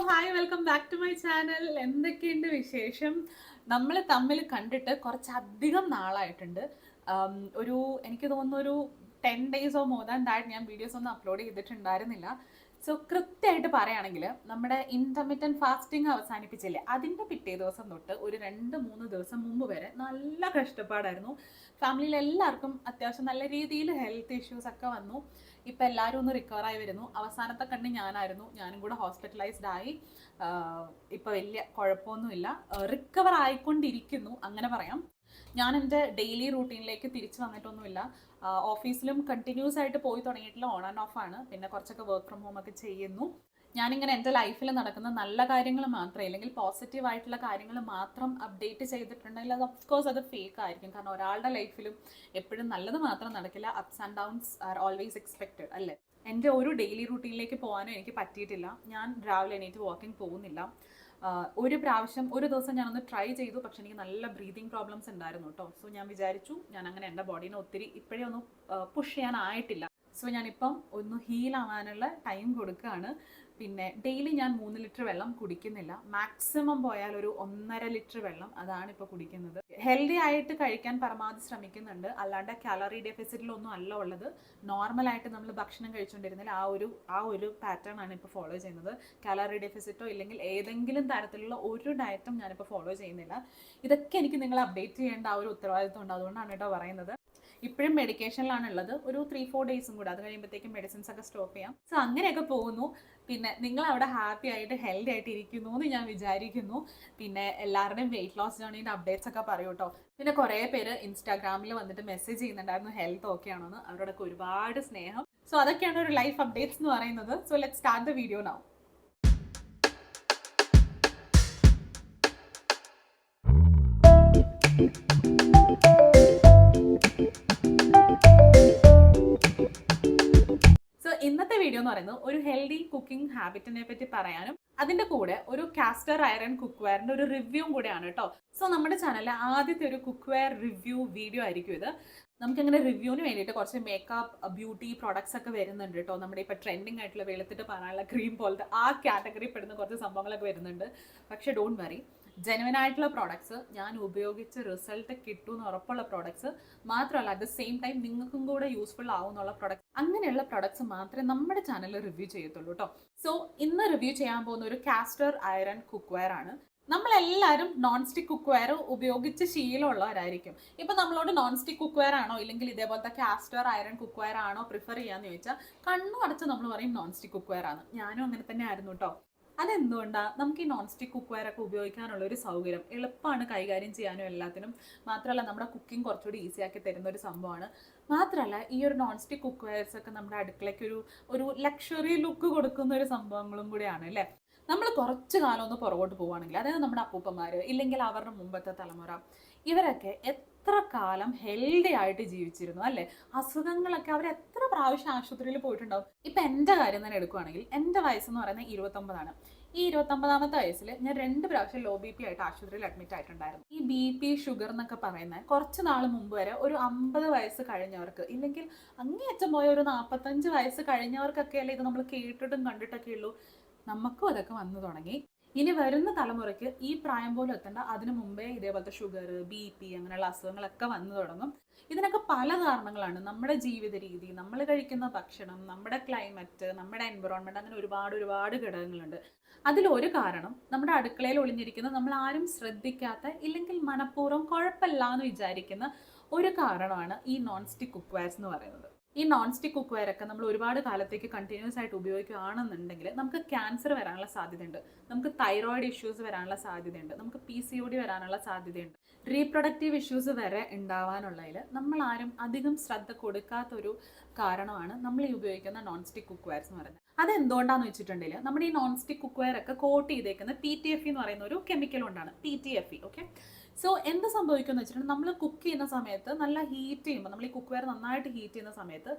Hi welcome back to my channel. എന്തൊക്കെയുണ്ട് വിശേഷം? നമ്മൾ തമ്മിൽ കണ്ടിട്ട് കുറച്ചധികം നാളായിട്ടുണ്ട്. ഒരു എനിക്ക് തോന്നുന്നു ഒരു 10 days or more than that ഞാൻ വീഡിയോസ് ഒന്നും അപ്ലോഡ് ചെയ്തിട്ടുണ്ടായിരുന്നില്ല. സോ കൃത്യമായിട്ട് പറയുകയാണെങ്കിൽ നമ്മുടെ ഇൻ്റർമിറ്റൻറ്റ് ഫാസ്റ്റിംഗ് അവസാനിപ്പിച്ചില്ലേ, അതിൻ്റെ പിറ്റേ ദിവസം തൊട്ട് ഒരു 2-3 ദിവസം മുമ്പ് വരെ നല്ല കഷ്ടപ്പാടായിരുന്നു. ഫാമിലിയിൽ എല്ലാവർക്കും അത്യാവശ്യം നല്ല രീതിയിൽ ഹെൽത്ത് ഇഷ്യൂസ് ഒക്കെ വന്നു. ഇപ്പം എല്ലാവരും ഒന്ന് റിക്കവറായി വരുന്നു. അവസാനത്തെ കണ്ട് ഞാനായിരുന്നു, ഞാനും കൂടെ ഹോസ്പിറ്റലൈസ്ഡ് ആയി. ഇപ്പം വലിയ കുഴപ്പമൊന്നുമില്ല, റിക്കവർ ആയിക്കൊണ്ടിരിക്കുന്നു അങ്ങനെ പറയാം. ഞാൻ എൻ്റെ ഡെയിലി റൂട്ടീനിലേക്ക് തിരിച്ചു വന്നിട്ടൊന്നുമില്ല. ഓഫീസിലും കണ്ടിന്യൂസ് ആയിട്ട് പോയി തുടങ്ങിയിട്ടില്ല, ഓൺ ആൻഡ് ഓഫ് ആണ്. പിന്നെ കുറച്ചൊക്കെ വർക്ക് ഫ്രം ഹോം ഒക്കെ ചെയ്യുന്നു. ഞാനിങ്ങനെ എൻ്റെ ലൈഫിൽ നടക്കുന്ന നല്ല കാര്യങ്ങൾ മാത്രം, അല്ലെങ്കിൽ പോസിറ്റീവ് ആയിട്ടുള്ള കാര്യങ്ങൾ മാത്രം അപ്ഡേറ്റ് ചെയ്തിട്ടുണ്ടെങ്കിൽ അത് ഓഫ്കോഴ്സ് അത് ഫേക്ക് ആയിരിക്കും. കാരണം ഒരാളുടെ ലൈഫിലും എപ്പോഴും നല്ലത് മാത്രം നടക്കില്ല. Ups and downs are always expected അല്ലേ. എൻ്റെ ഒരു ഡെയിലി റൂട്ടീനിലേക്ക് പോകാനും എനിക്ക് പറ്റിയിട്ടില്ല. ഞാൻ രാവിലെ എണീറ്റ് വാക്കിംഗ് പോകുന്നില്ല. ഒരു പ്രാവശ്യം ഒരു ദിവസം ഞാനൊന്ന് ട്രൈ ചെയ്തു, പക്ഷെ എനിക്ക് നല്ല ബ്രീതിങ് പ്രോബ്ലംസ് ഉണ്ടായിരുന്നു കേട്ടോ. സോ ഞാൻ വിചാരിച്ചു ഞാൻ അങ്ങനെ എൻ്റെ ബോഡീനെ ഒത്തിരി ഇപ്പോഴേ ഒന്ന് പുഷ് ചെയ്യാനായിട്ടില്ല. സോ ഞാനിപ്പം ഒന്ന് ഹീൽ ആവാനുള്ള ടൈം കൊടുക്കുകയാണ്. പിന്നെ ഡെയിലി ഞാൻ 3 ലിറ്റർ വെള്ളം കുടിക്കുന്നില്ല. മാക്സിമം പോയാൽ ഒരു 1.5 ലിറ്റർ വെള്ളം, അതാണ് ഇപ്പോൾ കുടിക്കുന്നത്. ഹെൽത്തി ആയിട്ട് കഴിക്കാൻ പരമാവധി ശ്രമിക്കുന്നുണ്ട്, അല്ലാണ്ട് കാലറി ഡെഫിസിറ്റിലൊന്നും അല്ല ഉള്ളത്. നോർമലായിട്ട് നമ്മൾ ഭക്ഷണം കഴിച്ചുകൊണ്ടിരുന്നതിൽ ആ ഒരു പാറ്റേൺ ആണ് ഇപ്പോൾ ഫോളോ ചെയ്യുന്നത്. കാലറി ഡെഫിസിറ്റോ ഇല്ലെങ്കിൽ ഏതെങ്കിലും തരത്തിലുള്ള ഒരു ഡയറ്റും ഞാനിപ്പോൾ ഫോളോ ചെയ്യുന്നില്ല. ഇതൊക്കെ എനിക്ക് നിങ്ങളെ അപ്ഡേറ്റ് ചെയ്യേണ്ട ആ ഒരു ഉത്തരവാദിത്വം ഉണ്ട്, അതുകൊണ്ടാണ് കേട്ടോ പറയുന്നത്. ഇപ്പോഴും മെഡിക്കേഷനിലാണ് ഉള്ളത്. ഒരു 3-4 ഡേയ്സും കൂടെ, അത് കഴിയുമ്പോഴത്തേക്കും മെഡിസിൻസ് ഒക്കെ സ്റ്റോപ്പ് ചെയ്യാം. സോ അങ്ങനെയൊക്കെ പോകുന്നു. പിന്നെ നിങ്ങൾ അവിടെ ഹാപ്പി ആയിട്ട് ഹെൽത്തി ആയിട്ട് ഇരിക്കുന്നു എന്ന് ഞാൻ വിചാരിക്കുന്നു. പിന്നെ എല്ലാവരുടെയും വെയിറ്റ് ലോസ് ജേർണിയുടെ അപ്ഡേറ്റ്സ് ഒക്കെ പറയൂ കേട്ടോ. പിന്നെ കുറേ പേര് ഇൻസ്റ്റാഗ്രാമിൽ വന്നിട്ട് മെസ്സേജ് ചെയ്യുന്നുണ്ടായിരുന്നു ഹെൽത്ത് ഓക്കെ ആണോന്ന്. അവരോടൊക്കെ ഒരുപാട് സ്നേഹം. സോ അതൊക്കെയാണ് ഒരു ലൈഫ് അപ്ഡേറ്റ്സ് എന്ന് പറയുന്നത്. So let's start the video now. ഇന്നത്തെ വീഡിയോ എന്ന് പറയുന്നത് ഒരു ഹെൽത്തി കുക്കിംഗ് ഹാബിറ്റിനെ പറ്റി പറയാനും അതിൻ്റെ കൂടെ ഒരു കാസ്റ്റർ അയറൺ കുക്ക് വെയറിൻ്റെ ഒരു റിവ്യൂവും കൂടെയാണ് കേട്ടോ. സോ നമ്മുടെ ചാനലിലെ ആദ്യത്തെ ഒരു കുക്ക് വെയർ റിവ്യൂ വീഡിയോ ആയിരിക്കും ഇത്. നമുക്കങ്ങനെ റിവ്യൂവിന് വേണ്ടിയിട്ട് കുറച്ച് മേക്കപ്പ് ബ്യൂട്ടി പ്രോഡക്ട്സ് ഒക്കെ വരുന്നുണ്ട് കേട്ടോ. നമ്മുടെ ഇപ്പോൾ ട്രെൻഡിങ് ആയിട്ടുള്ള വെളുത്തിട്ട് പറയാനുള്ള ക്രീം പോലത്തെ ആ കാറ്റഗറി പെടുന്ന കുറച്ച് സംഭവങ്ങളൊക്കെ വരുന്നുണ്ട്. പക്ഷേ ഡോണ്ട് വറി, ജെനുവൻ ആയിട്ടുള്ള പ്രോഡക്ട്സ്, ഞാൻ ഉപയോഗിച്ച് റിസൾട്ട് കിട്ടുമെന്ന് ഉറപ്പുള്ള പ്രോഡക്ട്സ് മാത്രമല്ല, അറ്റ് ദ സെയിം ടൈം നിങ്ങൾക്കും കൂടെ യൂസ്ഫുൾ ആവുന്നുള്ള പ്രോഡക്ട്സ്, അങ്ങനെയുള്ള പ്രോഡക്ട്സ് മാത്രമേ നമ്മുടെ ചാനലിൽ റിവ്യൂ ചെയ്യത്തുള്ളൂ കേട്ടോ. സോ ഇന്ന് റിവ്യൂ ചെയ്യാൻ പോകുന്ന ഒരു കാസ്റ്റർ അയറൺ കുക്ക് വെയർ ആണ്. നമ്മളെല്ലാവരും നോൺ സ്റ്റിക്ക് കുക്ക് വെയർ ഉപയോഗിച്ച് ശീലമുള്ളവരായിരിക്കും. ഇപ്പം നമ്മളോട് നോൺ സ്റ്റിക്ക് കുക്ക് വെയർ ആണോ ഇല്ലെങ്കിൽ ഇതേപോലത്തെ കാസ്റ്റർ അയറൺ കുക്ക് വെയർ ആണോ പ്രിഫർ ചെയ്യാന്ന് ചോദിച്ചാൽ കണ്ണു അടച്ച് നമ്മൾ പറയും നോൺ സ്റ്റിക്ക് കുക്ക് വെയർ ആണ്. ഞാനും അങ്ങനെ തന്നെ ആയിരുന്നു കേട്ടോ. അതെന്തുകൊണ്ടാണ്? നമുക്ക് ഈ നോൺ സ്റ്റിക്ക് കുക്ക് വെയർ ഒക്കെ ഉപയോഗിക്കാനുള്ള ഒരു സൗകര്യം, എളുപ്പമാണ് കൈകാര്യം ചെയ്യാനും എല്ലാത്തിനും. മാത്രമല്ല നമ്മുടെ കുക്കിംഗ് കുറച്ചുകൂടി ഈസി ആക്കി തരുന്ന ഒരു സംഭവമാണ്. മാത്രമല്ല ഈ ഒരു നോൺ സ്റ്റിക്ക് കുക്ക് വെയർസ് ഒക്കെ നമ്മുടെ അടുക്കളയ്ക്ക് ഒരു ലക്ഷറി ലുക്ക് കൊടുക്കുന്ന ഒരു സംഭവങ്ങളും കൂടിയാണ് അല്ലേ. നമ്മൾ കുറച്ച് കാലം ഒന്ന് പുറകോട്ട് പോവുകയാണെങ്കിൽ, അതായത് നമ്മുടെ അപ്പൂപ്പന്മാർ ഇല്ലെങ്കിൽ അവരുടെ മുമ്പത്തെ തലമുറ, ഇവരൊക്കെ എത്ര കാലം ഹെൽത്തി ആയിട്ട് ജീവിച്ചിരുന്നു അല്ലേ. അസുഖങ്ങളൊക്കെ അവർ എത്ര പ്രാവശ്യം ആശുപത്രിയിൽ പോയിട്ടുണ്ടാവും. ഇപ്പം എൻ്റെ കാര്യം തന്നെ എടുക്കുകയാണെങ്കിൽ, എൻ്റെ വയസ്സെന്ന് പറയുന്നത് 29ആണ്. ഈ 29ാമത്തെ വയസ്സിൽ ഞാൻ 2 പ്രാവശ്യം ലോ BP ആയിട്ട് ആശുപത്രിയിൽ അഡ്മിറ്റ് ആയിട്ടുണ്ടായിരുന്നു. ഈ BP ഷുഗർ എന്നൊക്കെ പറയുന്നത് കുറച്ച് നാൾ മുമ്പ് വരെ ഒരു 50 വയസ്സ് കഴിഞ്ഞവർക്ക്, ഇല്ലെങ്കിൽ അങ്ങേയറ്റം പോയ ഒരു 45 വയസ്സ് കഴിഞ്ഞവർക്കൊക്കെ അല്ലേ ഇത് നമ്മൾ കേട്ടിട്ടും കണ്ടിട്ടൊക്കെ ഉള്ളൂ. നമുക്കും അതൊക്കെ വന്നു തുടങ്ങി. ഇനി വരുന്ന തലമുറയ്ക്ക് ഈ പ്രായം പോലും എത്തേണ്ട, അതിനു മുമ്പേ ഇതേപോലത്തെ ഷുഗർ BP അങ്ങനെയുള്ള അസുഖങ്ങളൊക്കെ വന്നു തുടങ്ങും. ഇതിനൊക്കെ പല കാരണങ്ങളാണ്. നമ്മുടെ ജീവിത രീതി, നമ്മൾ കഴിക്കുന്ന ഭക്ഷണം, നമ്മുടെ ക്ലൈമറ്റ്, നമ്മുടെ എൻവിറോൺമെൻറ്റ്, അങ്ങനെ ഒരുപാട് ഘടകങ്ങളുണ്ട്. അതിലൊരു കാരണം നമ്മുടെ അടുക്കളയിൽ ഒളിഞ്ഞിരിക്കുന്ന, നമ്മൾ ആരും ശ്രദ്ധിക്കാത്ത ഇല്ലെങ്കിൽ മനഃപൂർവ്വം കുഴപ്പമില്ല എന്ന് വിചാരിക്കുന്ന ഒരു കാരണമാണ് ഈ നോൺ സ്റ്റിക്ക് കുക്ക് വെയർസ് എന്ന് പറയുന്നത്. ഈ നോൺ സ്റ്റിക്ക് കുക്ക് വെയർ ഒക്കെ നമ്മൾ ഒരുപാട് കാലത്തേക്ക് കണ്ടിന്യൂസ് ആയിട്ട് ഉപയോഗിക്കുകയാണെന്നുണ്ടെങ്കിൽ നമുക്ക് ക്യാൻസർ വരാനുള്ള സാധ്യതയുണ്ട്, നമുക്ക് തൈറോയിഡ് ഇഷ്യൂസ് വരാനുള്ള സാധ്യതയുണ്ട്, നമുക്ക് PCOD വരാനുള്ള സാധ്യതയുണ്ട്, റീപ്രൊഡക്റ്റീവ് ഇഷ്യൂസ് വരെ ഉണ്ടാവാനുള്ളതിൽ നമ്മൾ ആരും അധികം ശ്രദ്ധ കൊടുക്കാത്തൊരു കാരണമാണ് നമ്മൾ ഈ ഉപയോഗിക്കുന്ന നോൺ സ്റ്റിക്ക് കുക്ക് വെയർസ് എന്ന് പറയുന്നത്. അതെന്തുകൊണ്ടാണെന്ന് വെച്ചിട്ടുണ്ടെങ്കിൽ, നമ്മുടെ ഈ നോൺ സ്റ്റിക്ക് കുക്ക് വെയർ ഒക്കെ കോട്ട് ചെയ്തേക്കുന്ന PTFE എന്ന് പറയുന്ന ഒരു കെമിക്കൽ കൊണ്ടാണ്. PTFE okay. സോ എന്ത് സംഭവിക്കുമെന്ന് വെച്ചിട്ടുണ്ടെങ്കിൽ നമ്മൾ കുക്ക് ചെയ്യുന്ന സമയത്ത് നല്ല ഹീറ്റ് ചെയ്യുമ്പോൾ, നമ്മൾ ഈ കുക്ക് വെയർ നന്നായിട്ട് ഹീറ്റ് ചെയ്യുന്ന സമയത്ത്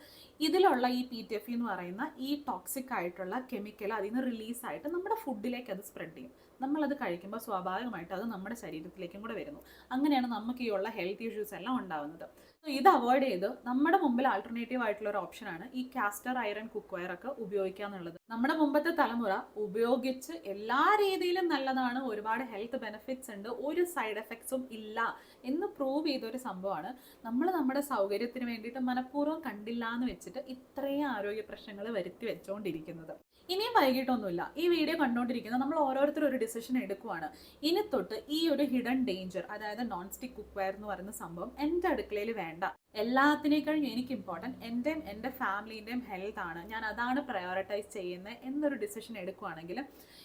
ഇതിലുള്ള ഈ PTFE എന്ന് പറയുന്ന ഈ ടോക്സിക് ആയിട്ടുള്ള കെമിക്കൽ അതിൽ നിന്ന് റിലീസായിട്ട് നമ്മുടെ ഫുഡിലേക്ക് അത് സ്പ്രെഡ് ചെയ്യും. നമ്മളത് കഴിക്കുമ്പോൾ സ്വാഭാവികമായിട്ട് അത് നമ്മുടെ ശരീരത്തിലേക്കും കൂടെ വരുന്നു. അങ്ങനെയാണ് നമുക്ക് ഈ ഉള്ള ഹെൽത്ത് ഇഷ്യൂസ് എല്ലാം ഉണ്ടാകുന്നത്. സോ ഇത് അവോയ്ഡ് ചെയ്ത് നമ്മുടെ മുമ്പിൽ ആൾട്ടർനേറ്റീവ് ആയിട്ടുള്ള ഒരു ഓപ്ഷനാണ് ഈ കാസ്റ്റർ അയറൺ കുക്ക് വെയർ ഒക്കെ ഉപയോഗിക്കുക എന്നുള്ളത്. നമ്മുടെ മുമ്പത്തെ തലമുറ ഉപയോഗിച്ച് എല്ലാ രീതിയിലും നല്ലതാണ്, ഒരുപാട് ഹെൽത്ത് ബെനിഫിറ്റ്സ് ഉണ്ട്, ഒരു സൈഡ് എഫക്ട്സും ഇല്ല എന്ന് പ്രൂവ് ചെയ്തൊരു സംഭവമാണ്. നമ്മൾ നമ്മുടെ സൗകര്യത്തിന് വേണ്ടിയിട്ട് മനഃപൂർവ്വം കണ്ടില്ല എന്ന് വെച്ചിട്ട് ഇത്രയും ആരോഗ്യ പ്രശ്നങ്ങൾ വരുത്തി വെച്ചുകൊണ്ടിരിക്കുന്നത്. ഇനിയും വൈകിട്ടൊന്നുമില്ല. ഈ വീഡിയോ കണ്ടുകൊണ്ടിരിക്കുന്നത് നമ്മൾ ഓരോരുത്തരും ഒരു ഡിസിഷൻ എടുക്കുവാണ്. ഇനി തൊട്ട് ഈ ഒരു ഹിഡൻ ഡേഞ്ചർ, അതായത് നോൺ സ്റ്റിക് കുക്ക് വെയർ എന്ന് പറയുന്ന സംഭവം എൻ്റെ അടുക്കളയിൽ വേണ്ട. എല്ലാത്തിനേക്കാളും എനിക്ക് ഇമ്പോർട്ടൻറ്റ് എൻ്റെയും എൻ്റെ ഫാമിലീൻ്റെയും ഹെൽത്ത് ആണ്, ഞാൻ അതാണ് പ്രയോറിറ്റൈസ് ചെയ്യുന്നത് എന്നൊരു ഡിസിഷൻ എടുക്കുവാണെങ്കിൽ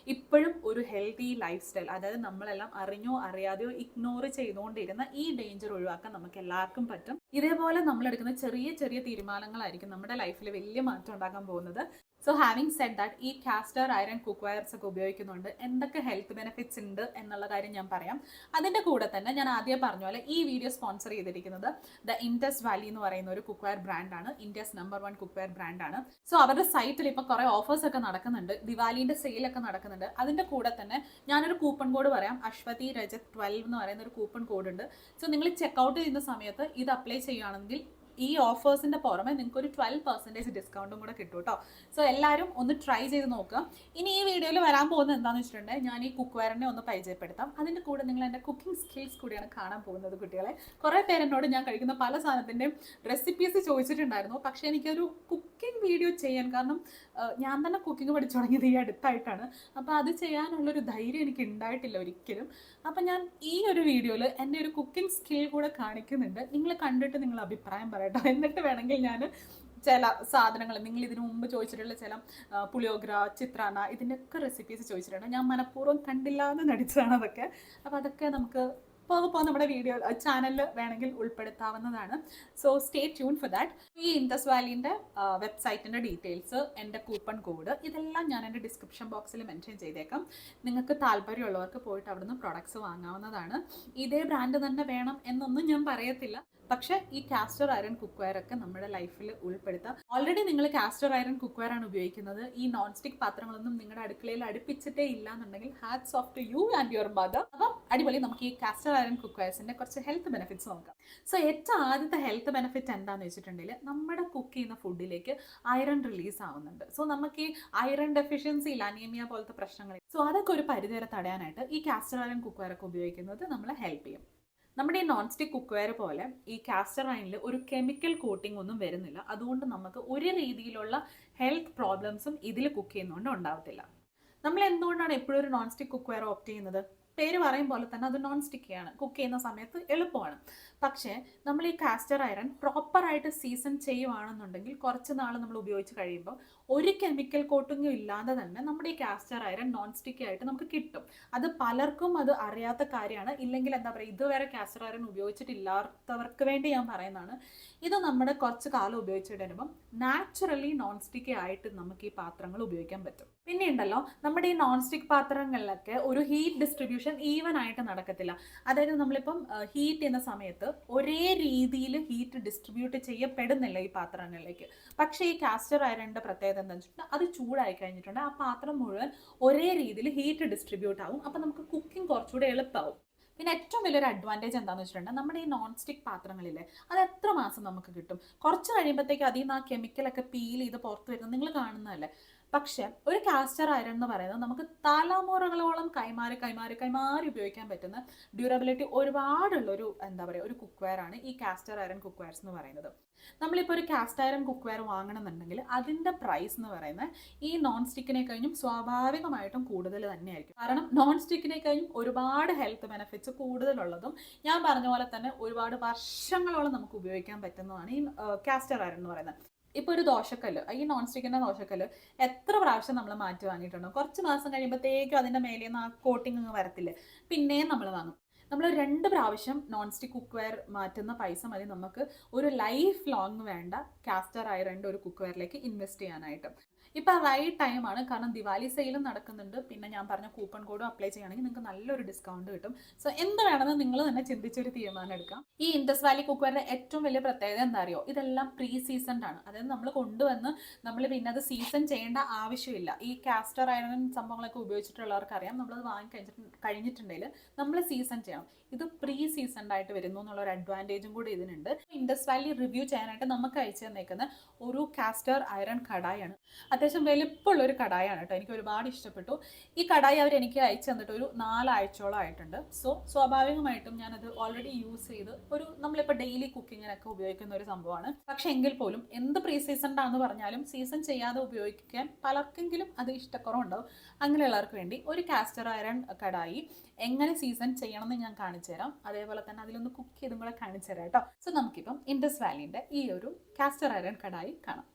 ഇപ്പോഴും ഒരു ഹെൽത്തി ലൈഫ് സ്റ്റൈൽ, അതായത് നമ്മളെല്ലാം അറിഞ്ഞോ അറിയാതെയോ ഇഗ്നോർ ചെയ്തുകൊണ്ടിരുന്ന ഈ ഡേഞ്ചർ ഒഴിവാക്കാൻ നമുക്ക് എല്ലാവർക്കും പറ്റും. ഇതേപോലെ നമ്മളെടുക്കുന്ന ചെറിയ ചെറിയ തീരുമാനങ്ങളായിരിക്കും നമ്മുടെ ലൈഫിൽ വലിയ മാറ്റം ഉണ്ടാക്കാൻ പോകുന്നത്. സോ ഹാവിങ് സെഡ് ദാറ്റ്, ഈ കാസ്റ്റർ അയറൺ കുക്ക് വെയർസ് ഒക്കെ ഉപയോഗിക്കുന്നുണ്ട്, എന്തൊക്കെ ഹെൽത്ത് ബെനിഫിറ്റ്സ് ഉണ്ട് എന്നുള്ള കാര്യം ഞാൻ പറയാം. അതിൻ്റെ കൂടെ തന്നെ ഞാൻ ആദ്യം പറഞ്ഞ പോലെ ഈ വീഡിയോ സ്പോൺസർ ചെയ്തിരിക്കുന്നത് ദ ഇൻഡസ് വാലി എന്ന് പറയുന്ന ഒരു കുക്ക് വെയർ ബ്രാൻഡാണ്. ഇന്ത്യസ് നമ്പർ 1 കുക്ക് വെയർ ബ്രാൻഡാണ്. സോ അവരുടെ സൈറ്റിൽ ഇപ്പോൾ കുറേ ഓഫേഴ്സ് ഒക്കെ നടക്കുന്നുണ്ട്, ദിവാലിൻ്റെ സെയിലൊക്കെ നടക്കുന്നുണ്ട്. അതിൻ്റെ കൂടെ തന്നെ ഞാനൊരു കൂപ്പൺ കോഡ് പറയാം, അശ്വതി രജത് 12 എന്ന് പറയുന്ന ഒരു കൂപ്പൺ കോഡ് ഉണ്ട്. സോ നിങ്ങൾ ചെക്കൗട്ട് ചെയ്യുന്ന സമയത്ത് ഇത് അപ്ലൈ ചെയ്യുകയാണെങ്കിൽ ഈ ഓഫേഴ്സിൻ്റെ പുറമെ നിങ്ങൾക്ക് ഒരു 12% ഡിസ്കൗണ്ടും കൂടെ കിട്ടും കേട്ടോ. സോ എല്ലാവരും ഒന്ന് ട്രൈ ചെയ്ത് നോക്കുക. ഇനി ഈ വീഡിയോയിൽ വരാൻ പോകുന്നത് എന്താണെന്ന് വെച്ചിട്ടുണ്ടെങ്കിൽ ഞാൻ ഈ കുക്ക് വെയറിനെ ഒന്ന് പരിചയപ്പെടുത്താം. അതിൻ്റെ കൂടെ നിങ്ങൾ എൻ്റെ കുക്കിംഗ് സ്കിൽസ് കൂടിയാണ് കാണാൻ പോകുന്നത് കുട്ടികളെ. കുറേ പേരെന്നോട് ഞാൻ കഴിക്കുന്ന പല സാധനത്തിൻ്റെയും റെസിപ്പീസ് ചോദിച്ചിട്ടുണ്ടായിരുന്നു. പക്ഷേ എനിക്കൊരു കുക്കിംഗ് വീഡിയോ ചെയ്യാൻ, കാരണം ഞാൻ തന്നെ കുക്കിംഗ് പഠിച്ചു തുടങ്ങിയത് ഈ അടുത്തായിട്ടാണ്, അപ്പോൾ അത് ചെയ്യാനുള്ളൊരു ധൈര്യം എനിക്ക് ഉണ്ടായിട്ടില്ല ഒരിക്കലും. അപ്പം ഞാൻ ഈ ഒരു വീഡിയോയിൽ എൻ്റെ ഒരു കുക്കിംഗ് സ്കിൽ കൂടെ കാണിക്കുന്നുണ്ട്. നിങ്ങൾ കണ്ടിട്ട് നിങ്ങൾ അഭിപ്രായം പറയട്ടോ. എന്നിട്ട് വേണമെങ്കിൽ ഞാൻ ചില സാധനങ്ങൾ, നിങ്ങൾ ഇതിനു മുമ്പ് ചോദിച്ചിട്ടുള്ള ചില പുളിയോഗ്ര, ചിത്രാന്ന, ഇതിൻ്റെയൊക്കെ റെസിപ്പീസ് ചോദിച്ചിട്ടുണ്ട്. ഞാൻ മനഃപൂർവ്വം കണ്ടില്ല എന്ന് നടിച്ചതാണ് അതൊക്കെ. അപ്പോൾ അതൊക്കെ നമുക്ക് ഇപ്പോൾ നമ്മുടെ വീഡിയോ ചാനലിൽ വേണമെങ്കിൽ ഉൾപ്പെടുത്താവുന്നതാണ്. So stay tune for that. ഈ ഇൻഡസ് വാലിൻ്റെ വെബ്സൈറ്റിൻ്റെ ഡീറ്റെയിൽസ്, എൻ്റെ കൂപ്പൺ കോഡ്, ഇതെല്ലാം ഞാൻ എൻ്റെ ഡിസ്ക്രിപ്ഷൻ ബോക്സിൽ മെൻഷൻ ചെയ്തേക്കാം. നിങ്ങൾക്ക് താല്പര്യമുള്ളവർക്ക് പോയിട്ട് അവിടുന്ന് പ്രൊഡക്ട്സ് വാങ്ങാവുന്നതാണ്. ഇതേ ബ്രാൻഡ് തന്നെ വേണം എന്നൊന്നും ഞാൻ പറയത്തില്ല. പക്ഷേ ഈ കാസ്റ്റർ അയറൺ കുക്ക് വെയർ ഒക്കെ നമ്മുടെ ലൈഫിൽ ഉൾപ്പെടുത്താം. ഓൾറെഡി നിങ്ങൾ കാസ്റ്റർ അയറൺ കുക്ക് വെയർ ആണ് ഉപയോഗിക്കുന്നത്, ഈ നോൺ സ്റ്റിക് പാത്രങ്ങളൊന്നും നിങ്ങളുടെ അടുക്കളയിൽ അടുപ്പിച്ചിട്ടേ ഇല്ല എന്നുണ്ടെങ്കിൽ hats of to you and your mother. അപ്പം അടിപൊളി. നമുക്ക് ഈ കാസ്റ്റർ അയറൺ കുക്ക് വെയർസിൻ്റെ കുറച്ച് ഹെൽത്ത് ബെനിഫിറ്റ്സ് നോക്കാം. സോ ഏറ്റവും ആദ്യത്തെ ഹെൽത്ത് ബെനിഫിറ്റ് എന്താണെന്ന് വെച്ചിട്ടുണ്ടെങ്കിൽ നമ്മുടെ കുക്ക് ചെയ്യുന്ന ഫുഡിലേക്ക് അയറൺ റിലീസ് ആവുന്നുണ്ട്. സോ നമുക്ക് ഈ അയറൺ ഡെഫിഷ്യൻസി ഇല്ല, അനീമിയ പോലത്തെ പ്രശ്നങ്ങൾ, സോ അതൊക്കെ ഒരു പരിധിവരെ തടയാനായിട്ട് ഈ കാസ്റ്റർ അയറൺ കുക്ക് വെയർ ഒക്കെ ഉപയോഗിക്കുന്നത് നമ്മളെ ഹെൽപ്പ് ചെയ്യും. നമ്മുടെ ഈ നോൺ സ്റ്റിക് കുക്ക് വെയർ പോലെ ഈ കാസ്റ്റർ അയണിൽ ഒരു കെമിക്കൽ കോട്ടിംഗ് ഒന്നും വരുന്നില്ല. അതുകൊണ്ട് നമുക്ക് ഒരു രീതിയിലുള്ള ഹെൽത്ത് പ്രോബ്ലംസും ഇതിൽ കുക്ക് ചെയ്യുന്നതുകൊണ്ട് ഉണ്ടാവത്തില്ല. നമ്മൾ എന്തുകൊണ്ടാണ് എപ്പോഴും ഒരു non stick cook wear opt ചെയ്യുന്നത്? പേര് പറയും പോലെ തന്നെ അത് നോൺ സ്റ്റിക്കിയാണ്, കുക്ക് ചെയ്യുന്ന സമയത്ത് എളുപ്പമാണ്. പക്ഷേ നമ്മൾ ഈ കാസ്റ്റർ അയറൺ പ്രോപ്പറായിട്ട് സീസൺ ചെയ്യുവാണെന്നുണ്ടെങ്കിൽ കുറച്ച് നാൾ നമ്മൾ ഉപയോഗിച്ച് കഴിയുമ്പോൾ ഒരു കെമിക്കൽ കോട്ടിങ്ങും ഇല്ലാതെ തന്നെ നമ്മുടെ ഈ കാസ്റ്റർ അയറൺ നോൺ സ്റ്റിക്കി ആയിട്ട് നമുക്ക് കിട്ടും. അത് പലർക്കും അത് അറിയാത്ത കാര്യമാണ്. ഇല്ലെങ്കിൽ എന്താ പറയുക, ഇതുവരെ കാസ്റ്റർ അയറൺ ഉപയോഗിച്ചിട്ടില്ലാത്തവർക്ക് വേണ്ടി ഞാൻ പറയുന്നതാണ്. ഇത് നമ്മുടെ കുറച്ച് കാലം ഉപയോഗിച്ചിട്ട് വരുമ്പം നാച്ചുറലി നോൺ സ്റ്റിക്കി ആയിട്ട് നമുക്ക് ഈ പാത്രങ്ങൾ ഉപയോഗിക്കാൻ പറ്റും. പിന്നെ ഉണ്ടല്ലോ, നമ്മുടെ ഈ നോൺ സ്റ്റിക്ക് പാത്രങ്ങളിലൊക്കെ ഒരു ഹീറ്റ് ഡിസ്ട്രിബ്യൂഷൻ ഈവൻ ആയിട്ട് നടക്കത്തില്ല. അതായത് നമ്മളിപ്പം ഹീറ്റ് ചെയ്യുന്ന സമയത്ത് ഒരേ രീതിയിൽ ഹീറ്റ് ഡിസ്ട്രിബ്യൂട്ട് ചെയ്യപ്പെടുന്നില്ല ഈ പാത്രങ്ങളിലേക്ക്. പക്ഷേ ഈ കാസ്റ്റർ അയറണിൻ്റെ പ്രത്യേകത എന്താണെന്ന് വെച്ചിട്ടുണ്ടെങ്കിൽ അത് ചൂടായി കഴിഞ്ഞിട്ടുണ്ടെങ്കിൽ ആ പാത്രം മുഴുവൻ ഒരേ രീതിയിൽ ഹീറ്റ് ഡിസ്ട്രിബ്യൂട്ട് ആവും. അപ്പോൾ നമുക്ക് കുക്കിംഗ് കുറച്ചുകൂടെ എളുപ്പമാവും. പിന്നെ ഏറ്റവും വലിയൊരു അഡ്വാൻറ്റേജ് എന്താണെന്ന് വെച്ചിട്ടുണ്ടെങ്കിൽ നമ്മുടെ ഈ നോൺ സ്റ്റിക്ക് പാത്രങ്ങളില്ലേ, അത് എത്ര മാസം നമുക്ക് കിട്ടും? കുറച്ച് കഴിയുമ്പോഴത്തേക്ക് അതിൽ നിന്ന് ആ കെമിക്കലൊക്കെ പീൽ ചെയ്ത് പുറത്ത് വരുന്നത് നിങ്ങൾ കാണുന്നതല്ലേ. പക്ഷേ ഒരു കാസ്റ്റർ അയറൺ എന്ന് പറയുന്നത് നമുക്ക് തലമുറകളോളം കൈമാറി ഉപയോഗിക്കാൻ പറ്റുന്ന ഡ്യൂറബിലിറ്റി ഒരുപാടുള്ളൊരു എന്താ പറയുക ഒരു കുക്ക് വെയർ ആണ് ഈ കാസ്റ്റർ അയറൺ കുക്ക് വെയർസ് എന്ന് പറയുന്നത്. നമ്മളിപ്പോൾ ഒരു കാസ്റ്റ് അയറൺ കുക്ക് വെയർ വാങ്ങണമെന്നുണ്ടെങ്കിൽ അതിൻ്റെ പ്രൈസ് എന്ന് പറയുന്നത് ഈ നോൺ സ്റ്റിക്കിനെ കഴിഞ്ഞും സ്വാഭാവികമായിട്ടും കൂടുതൽ തന്നെയായിരിക്കും. കാരണം നോൺ സ്റ്റിക്കിനെ കഴിഞ്ഞും ഒരുപാട് ഹെൽത്ത് ബെനിഫിറ്റ്സ് കൂടുതലുള്ളതും ഞാൻ പറഞ്ഞ പോലെ തന്നെ ഒരുപാട് വർഷങ്ങളോളം നമുക്ക് ഉപയോഗിക്കാൻ പറ്റുന്നതാണ് ഈ കാസ്റ്റർ അയറൺ എന്ന് പറയുന്നത്. ഇപ്പോൾ ഒരു ദോശക്കല്ല്, ഈ നോൺ സ്റ്റിക്കിൻ്റെ ദോശക്കല്ല് എത്ര പ്രാവശ്യം നമ്മൾ മാറ്റി വാങ്ങിയിട്ടുണ്ടോ? കുറച്ച് മാസം കഴിയുമ്പോഴത്തേക്കും അതിൻ്റെ മേലെ നിന്ന് ആ കോട്ടിങ് അങ്ങ് വരത്തില്ലേ, പിന്നെയും നമ്മൾ വാങ്ങും. നമ്മൾ 2 പ്രാവശ്യം നോൺ സ്റ്റിക്ക് കുക്ക് വെയർ മാറ്റുന്ന പൈസ മതി നമുക്ക് ഒരു ലൈഫ് ലോങ് വേണ്ട കാസ്റ്റർ അയറണിൻ്റെ ഒരു കുക്ക് വെയറിലേക്ക് ഇൻവെസ്റ്റ് ചെയ്യാനായിട്ട്. ഇപ്പോൾ റൈറ്റ് ടൈമാണ്, കാരണം ദിവാലി സെയിലും നടക്കുന്നുണ്ട്. പിന്നെ ഞാൻ പറഞ്ഞ കൂപ്പൺ കോഡും അപ്ലൈ ചെയ്യുകയാണെങ്കിൽ നിങ്ങൾക്ക് നല്ലൊരു ഡിസ്കൗണ്ട് കിട്ടും. സോ എന്ത് വേണമെന്ന് നിങ്ങൾ തന്നെ ചിന്തിച്ചൊരു തീരുമാനം എടുക്കാം. ഈ ഇൻഡസ് വാലി കുക്ക്വെയറിന്റെ ഏറ്റവും വലിയ പ്രത്യേകത എന്താ അറിയോ? ഇതെല്ലാം പ്രീ സീസൺഡ് ആണ്. അതായത് നമ്മൾ കൊണ്ടുവന്ന് നമ്മൾ പിന്നെ അത് സീസൺ ചെയ്യേണ്ട ആവശ്യമില്ല. ഈ കാസ്റ്റർ അയൺ സംഭവങ്ങളൊക്കെ ഉപയോഗിച്ചിട്ടുള്ളവർക്ക് അറിയാം, നമ്മളത് വാങ്ങി കഴിഞ്ഞിട്ടുണ്ടെങ്കിൽ നമ്മൾ സീസൺ ചെയ്യണം. ഇത് പ്രീ സീസൺഡ് ആയിട്ട് വരുന്നു എന്നുള്ള ഒരു അഡ്വാൻറ്റേജും കൂടി ഇതിനുണ്ട്. ഇൻഡസ് വാലി റിവ്യൂ ചെയ്യാനായിട്ട് നമുക്ക് അയച്ചു തന്നേക്കുന്ന ഒരു കാസ്റ്റർ അയൺ കടായാണ്. അത്യാവശ്യം വലിപ്പമുള്ള ഒരു കടായാണ് കേട്ടോ. എനിക്ക് ഒരുപാട് ഇഷ്ടപ്പെട്ടു. ഈ കടായി അവർ എനിക്ക് അയച്ചു തന്നിട്ട് ഒരു 4 ആഴ്ചയോളം ആയിട്ടുണ്ട്. സോ സ്വാഭാവികമായിട്ടും ഞാനത് ഓൾറെഡി യൂസ് ചെയ്ത് നമ്മളിപ്പോൾ ഡെയിലി കുക്കിങ്ങിനൊക്കെ ഉപയോഗിക്കുന്ന ഒരു സംഭവമാണ്. പക്ഷെ എങ്കിൽ പോലും എന്ത് പ്രീ സീസൺഡ് ആണെന്ന് പറഞ്ഞാലും സീസൺ ചെയ്യാതെ ഉപയോഗിക്കാൻ പലർക്കെങ്കിലും അത് ഇഷ്ടക്കുറവുണ്ടാവും. അങ്ങനെയുള്ളവർക്ക് വേണ്ടി ഒരു കാസ്റ്റർ അയൺ കടായി എങ്ങനെ സീസൺ ചെയ്യണമെന്ന് ഞാൻ കാണിച്ചു തരാം. അതേപോലെ തന്നെ അതിലൊന്ന് കുക്ക് ചെയ്തും കൂടെ കാണിച്ചു തരാം കേട്ടോ. സോ നമുക്കിപ്പം ഇൻഡസ് വാലിൻ്റെ ഈ ഒരു കാസ്റ്റർ അയൺ കടായി കാണാം.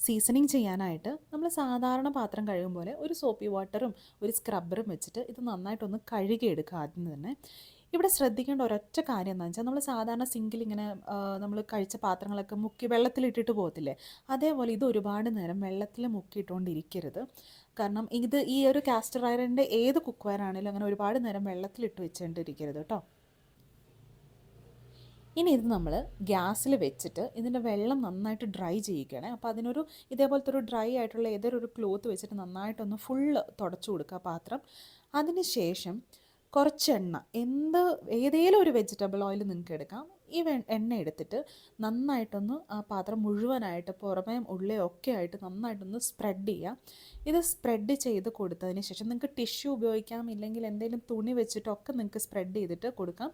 സീസണിങ് ചെയ്യാനായിട്ട് നമ്മൾ സാധാരണ പാത്രം കഴുകും പോലെ ഒരു സോപ്പി വാട്ടറും ഒരു സ്ക്രബ്ബറും വെച്ചിട്ട് ഇത് നന്നായിട്ടൊന്ന് കഴുകിയെടുക്കുക. ആദ്യം തന്നെ ഇവിടെ ശ്രദ്ധിക്കേണ്ട ഒരൊറ്റ കാര്യം എന്താണെന്ന് വെച്ചാൽ, നമ്മൾ സാധാരണ സിങ്കിൽ ഇങ്ങനെ നമ്മൾ കഴിച്ച പാത്രങ്ങളൊക്കെ മുക്കി വെള്ളത്തിലിട്ടിട്ട് പോകത്തില്ലേ, അതേപോലെ ഇത് ഒരുപാട് നേരം വെള്ളത്തിൽ മുക്കിയിട്ടുകൊണ്ടിരിക്കരുത്. കാരണം ഈ ഒരു കാസ്റ്റർ അയണിൻ്റെ ഏത് കുക്ക്വെയർ ആണെങ്കിലും അങ്ങനെ ഒരുപാട് നേരം വെള്ളത്തിലിട്ട് വെച്ചുകൊണ്ടിരിക്കരുത് കേട്ടോ. ഇനി ഇത് നമ്മൾ ഗ്യാസിൽ വെച്ചിട്ട് ഇതിൻ്റെ വെള്ളം നന്നായിട്ട് ഡ്രൈ ചെയ്യിക്കുകയാണ്. അപ്പോൾ ഇതേപോലത്തെ ഒരു ഡ്രൈ ആയിട്ടുള്ള ഏതൊരു ക്ലോത്ത് വെച്ചിട്ട് നന്നായിട്ടൊന്ന് ഫുള്ള് തുടച്ചു കൊടുക്കുക പാത്രം. അതിന് ശേഷം കുറച്ച് എണ്ണ, ഏതെങ്കിലും ഒരു വെജിറ്റബിൾ ഓയിൽ നിങ്ങൾക്ക് എടുക്കാം. ഈ എണ്ണ എടുത്തിട്ട് നന്നായിട്ടൊന്ന് ആ പാത്രം മുഴുവനായിട്ട് പുറമേയും ഉള്ളിയും ഒക്കെ ആയിട്ട് നന്നായിട്ടൊന്ന് സ്പ്രെഡ് ചെയ്യുക. ഇത് സ്പ്രെഡ് ചെയ്ത് കൊടുത്തതിന് ശേഷം നിങ്ങൾക്ക് ടിഷ്യൂ ഉപയോഗിക്കാം, ഇല്ലെങ്കിൽ എന്തെങ്കിലും തുണി വെച്ചിട്ടൊക്കെ നിങ്ങൾക്ക് സ്പ്രെഡ് ചെയ്തിട്ട് കൊടുക്കാം.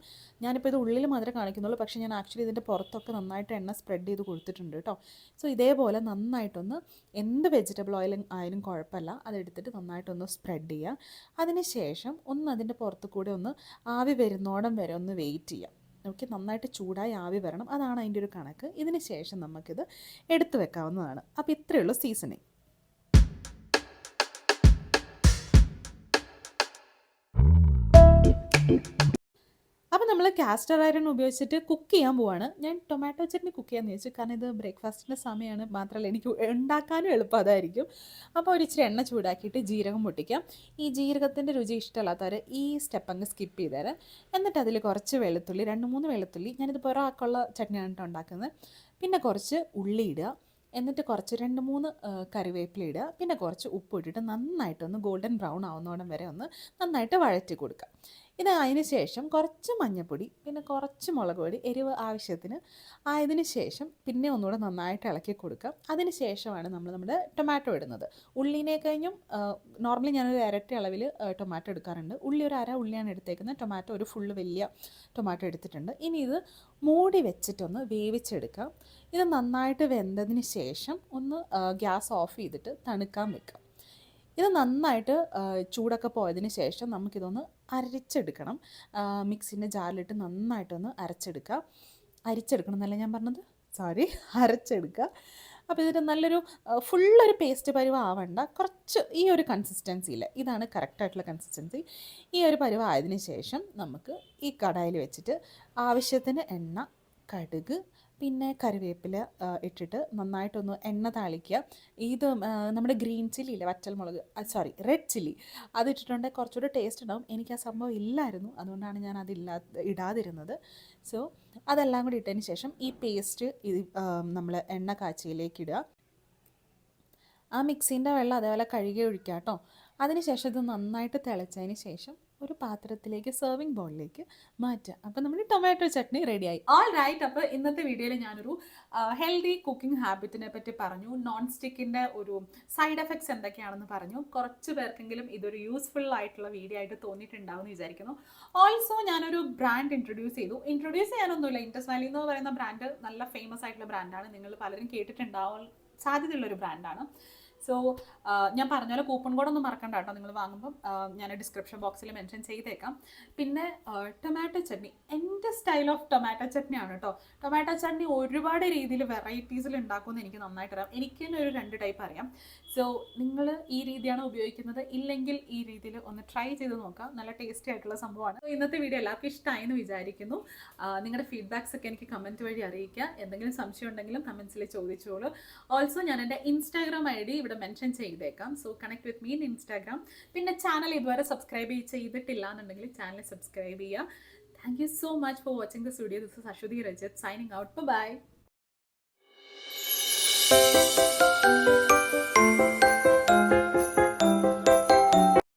ഞാനിപ്പോൾ ഇത് ഉള്ളിൽ മാത്രമേ കാണിക്കുന്നുള്ളൂ, പക്ഷേ ഞാൻ ആക്ച്വലി ഇതിൻ്റെ പുറത്തൊക്കെ നന്നായിട്ട് എണ്ണ സ്പ്രെഡ് ചെയ്ത് കൊടുത്തിട്ടുണ്ട് കേട്ടോ. സോ ഇതേപോലെ നന്നായിട്ടൊന്ന് എന്ത് വെജിറ്റബിൾ ഓയിൽ ആയാലും കുഴപ്പമില്ല, അതെടുത്തിട്ട് നന്നായിട്ടൊന്ന് സ്പ്രെഡ് ചെയ്യുക. അതിന് ശേഷം അതിൻ്റെ പുറത്ത് കൂടെ ഒന്ന് ആവി വരുന്നോടം വരെ ഒന്ന് വെയിറ്റ് ചെയ്യാം. ഓക്കെ, നന്നായിട്ട് ചൂടായി ആവി വരണം, അതാണ് അതിൻ്റെ ഒരു കണക്ക്. ഇതിന് ശേഷം നമുക്കിത് എടുത്തു വെക്കാവുന്നതാണ്. അപ്പോൾ ഇത്രയേ ഉള്ളൂ സീസണിങ്. അപ്പോൾ നമ്മൾ കാസ്റ്റർ അയൺ ഉപയോഗിച്ചിട്ട് കുക്ക് ചെയ്യാൻ പോവാണ്. ഞാൻ ടൊമാറ്റോ ചട്നി കുക്ക് ചെയ്യാമെന്ന് ചോദിച്ചു, കാരണം ഇത് ബ്രേക്ക്ഫാസ്റ്റിൻ്റെ സമയമാണ്, മാത്രമല്ല എനിക്ക് ഉണ്ടാക്കാനും എളുപ്പം അതായിരിക്കും. അപ്പോൾ ഒരു ഇച്ചിരി എണ്ണ ചൂടാക്കിയിട്ട് ജീരകം പൊട്ടിക്കാം. ഈ ജീരകത്തിൻ്റെ രുചി ഇഷ്ടമല്ലാത്തവർ ഈ സ്റ്റെപ്പ് അങ്ങ് സ്കിപ്പ് ചെയ്തേരെ. എന്നിട്ട് അതിൽ കുറച്ച് വെളുത്തുള്ളി, 2-3 വെളുത്തുള്ളി, ഞാനിത് ഒരാൾക്കുള്ള ചട്നിയാണ് കേട്ടോ ഉണ്ടാക്കുന്നത്. പിന്നെ കുറച്ച് ഉള്ളി ഇടുക, എന്നിട്ട് കുറച്ച് 2-3 കറിവേപ്പില ഇടുക, പിന്നെ കുറച്ച് ഉപ്പ് ഇട്ടിട്ട് നന്നായിട്ടൊന്ന് ഗോൾഡൻ ബ്രൗൺ ആവുന്നോടം വരെ ഒന്ന് നന്നായിട്ട് വഴറ്റി കൊടുക്കുക. അതിന് ശേഷം കുറച്ച് മഞ്ഞൾപ്പൊടി, പിന്നെ കുറച്ച് മുളക് പൊടി, എരിവ് ആവശ്യത്തിന് ആയതിനു ശേഷം പിന്നെ ഒന്നുകൂടെ നന്നായിട്ട് ഇളക്കി കൊടുക്കുക. അതിന് ശേഷമാണ് നമ്മുടെ ടൊമാറ്റോ ഇടുന്നത്. ഉള്ളിനെ കഴിഞ്ഞും നോർമലി ഞാനൊരു ഇരട്ടി അളവിൽ ടൊമാറ്റോ എടുക്കാറുണ്ട്. ഉള്ളി ഒരു അര ഉള്ളിയാണ് എടുത്തേക്കുന്നത്, ടൊമാറ്റോ ഒരു ഫുള്ള് വലിയ ടൊമാറ്റോ എടുത്തിട്ടുണ്ട്. ഇനി ഇത് മൂടി വെച്ചിട്ടൊന്ന് വേവിച്ചെടുക്കാം. ഇത് നന്നായിട്ട് വെന്തതിന് ശേഷം ഒന്ന് ഗ്യാസ് ഓഫ് ചെയ്തിട്ട് തണുക്കാൻ വെക്കാം. ഇത് നന്നായിട്ട് ചൂടൊക്കെ പോയതിന് ശേഷം നമുക്കിതൊന്ന് അരച്ചെടുക്കണം. മിക്സിൻ്റെ ജാറിലിട്ട് നന്നായിട്ടൊന്ന് അരിച്ചെടുക്കണം എന്നല്ല ഞാൻ പറഞ്ഞത്, അരച്ചെടുക്കുക. അപ്പോൾ ഇതിൻ്റെ നല്ലൊരു ഫുള്ളൊരു പേസ്റ്റ് പരുവം ആവണ്ട, കുറച്ച് ഈ ഒരു കൺസിസ്റ്റൻസിയിൽ, ഇതാണ് കറക്റ്റായിട്ടുള്ള കൺസിസ്റ്റൻസി. ഈ ഒരു പരുവം ആയതിനു ശേഷം നമുക്ക് ഈ കടായിൽ വെച്ചിട്ട് ആവശ്യത്തിന് എണ്ണ, കടുക്, പിന്നെ കറിവേപ്പില ഇട്ടിട്ട് നന്നായിട്ടൊന്ന് എണ്ണ താളിക്കുക. ഇത് നമ്മുടെ ഗ്രീൻ ചില്ലി ഇല്ലേ, വറ്റൽമുളക്, റെഡ് ചില്ലി, അതിട്ടിട്ടുണ്ടെങ്കിൽ കുറച്ചുകൂടി ടേസ്റ്റ് ഉണ്ടാവും. എനിക്ക് ആ സംഭവം ഇല്ലായിരുന്നു, അതുകൊണ്ടാണ് ഞാൻ ഇടാതിരുന്നത്. സോ അതെല്ലാം കൂടി ഇട്ടതിന് ശേഷം ഈ പേസ്റ്റ് നമ്മൾ എണ്ണ കാച്ചിയിലേക്ക് ഇടുക. ആ മിക്സീൻ്റെ വെള്ളം അതേപോലെ കഴുകി ഒഴിക്കുക കേട്ടോ. അതിനുശേഷം ഇത് നന്നായിട്ട് തിളച്ചതിന് ശേഷം ഒരു പാത്രത്തിലേക്ക്, സെർവിങ് ബൗളിലേക്ക് മാറ്റുക. അപ്പോൾ നമ്മുടെ ടൊമാറ്റോ ചട്നി റെഡിയായി. All right. അപ്പോൾ ഇന്നത്തെ വീഡിയോയിൽ ഞാനൊരു ഹെൽത്തി കുക്കിംഗ് ഹാബിറ്റിനെ പറ്റി പറഞ്ഞു. നോൺ സ്റ്റിക്കിൻ്റെ ഒരു സൈഡ് എഫക്ട്സ് എന്തൊക്കെയാണെന്ന് പറഞ്ഞു. കുറച്ച് പേർക്കെങ്കിലും ഇതൊരു യൂസ്ഫുൾ ആയിട്ടുള്ള വീഡിയോ ആയിട്ട് തോന്നിയിട്ടുണ്ടാവും എന്ന് വിചാരിക്കുന്നു. ഓൾസോ ഞാനൊരു ബ്രാൻഡ് ഇൻട്രൊഡ്യൂസ് ചെയ്യാനൊന്നുമില്ല. ഇൻഡസ് വാലി എന്ന് പറയുന്ന ബ്രാൻഡ് നല്ല ഫേമസ് ആയിട്ടുള്ള ബ്രാൻഡാണ്. നിങ്ങൾ പലരും കേട്ടിട്ടുണ്ടാവാൻ സാധ്യതയുള്ളൊരു ബ്രാൻഡാണ്. സോ ഞാൻ പറഞ്ഞ പോലെ കൂപ്പൺ കോഡൊന്നും മറക്കണ്ട കേട്ടോ, നിങ്ങൾ വാങ്ങുമ്പം ഞാൻ ഡിസ്ക്രിപ്ഷൻ ബോക്സിൽ മെൻഷൻ ചെയ്തേക്കാം. പിന്നെ ടൊമാറ്റോ ചട്നി എൻ്റെ സ്റ്റൈൽ ഓഫ് ടൊമാറ്റോ ചട്നിയാണ് കേട്ടോ. ടൊമാറ്റോ ചട്നി ഒരുപാട് രീതിയിൽ വെറൈറ്റീസിൽ ഉണ്ടാക്കുമെന്ന് എനിക്ക് നന്നായിട്ട് അറിയാം. എനിക്ക് തന്നെ ഒരു 2 ടൈപ്പ് അറിയാം. സോ നിങ്ങൾ ഈ രീതിയാണ് ഉപയോഗിക്കുന്നത് ഇല്ലെങ്കിൽ ഈ രീതിയിൽ ഒന്ന് ട്രൈ ചെയ്ത് നോക്കാം. നല്ല ടേസ്റ്റി ആയിട്ടുള്ള സംഭവമാണ്. ഇന്നത്തെ വീഡിയോ എല്ലാവർക്കും ഇഷ്ടമായി എന്ന് വിചാരിക്കുന്നു. നിങ്ങളുടെ ഫീഡ്ബാക്സ് ഒക്കെ എനിക്ക് കമൻറ്റ് വഴി അറിയിക്കുക. എന്തെങ്കിലും സംശയം ഉണ്ടെങ്കിലും കമൻസിൽ ചോദിച്ചോളൂ. ഓൾസോ ഞാൻ എൻ്റെ ഇൻസ്റ്റാഗ്രാം ID ഇവിടെ മെൻഷൻ ചെയ്തേക്കാം. So connect with me in Instagram. പിന്നെ ചാനൽ ഇതുവരെ സബ്സ്ക്രൈബ് ചെയ്തിട്ടില്ല എന്നുണ്ടെങ്കിൽ ചാനൽ സബ്സ്ക്രൈബ് ചെയ്യുക. Thank you so much for watching this video. This is Ashwati Rajat signing out. Bye bye.